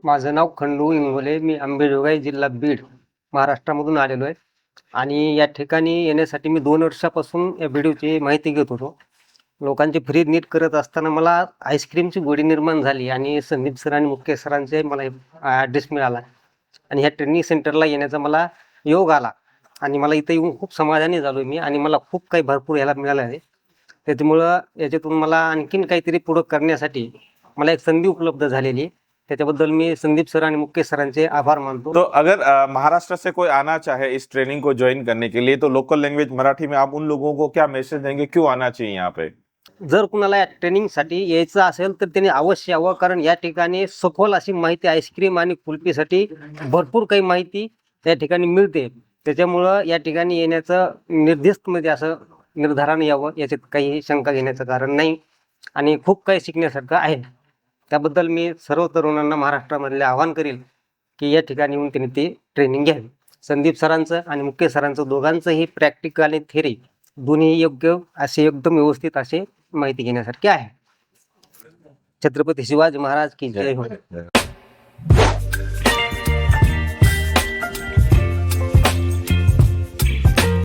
माझं नाव खंडू इंगोले. मी अंबेजोगाई जिल्हा बीड महाराष्ट्रामधून आलेलो आहे. आणि या ठिकाणी येण्यासाठी मी 2 वर्षापासून या व्हिडिओची माहिती घेत होतो. लोकांची फ्री नीट करत असताना मला आईस्क्रीमची गोडी निर्माण झाली आणि संदीप सर आणि मुख्य सरांचे मला ॲड्रेस मिळाला आणि ह्या ट्रेनिंग सेंटरला येण्याचा मला योग आला आणि मला इथं येऊन खूप समाधानी झालो मी आणि मला खूप काही भरपूर याला मिळालं आहे. त्याच्यामुळं याच्यातून मला आणखीन काहीतरी पुढं करण्यासाठी मला एक संधी उपलब्ध झालेली आहे. त्याच्याबद्दल मी संदीप सर आणि मुख्य सरांचे आभार मानतो. तो अगर महाराष्ट्र से कोई आना चाहे इस ट्रेनिंग को ज्वाइन करने के लिए तो लोकल लैंग्वेज मराठी में आप उन लोगों को क्या मैसेज देंगे, क्यों आना चाहिए यहाँ पे? जर कुणाला या ट्रेनिंगसाठी यायचं असेल तर त्यांनी अवश्य यावं, कारण या ठिकाणी सखोल अशी माहिती आईस्क्रीम आणि कुल्फीसाठी भरपूर काही माहिती त्या ठिकाणी मिळते. त्याच्यामुळं या ठिकाणी येण्याचं निर्दिष्ट म्हणजे असं निर्धाराने यावं, याच्यात काही शंका घेण्याचं कारण नाही आणि खूप काही शिकण्यासारखं आहे. त्याबद्दल मी सर्व तरुणांना महाराष्ट्रामधले आवाहन करेल की या ठिकाणी येऊन त्यांनी ती ट्रेनिंग घ्यावी. संदीप सरांचं आणि मुख्य सरांचं दोघांचंही प्रॅक्टिकल आणि थेरी दोन्ही योग्य असे एकदम व्यवस्थित असे माहिती घेण्यासारखे आहे. छत्रपती शिवाजी महाराज की जय हो.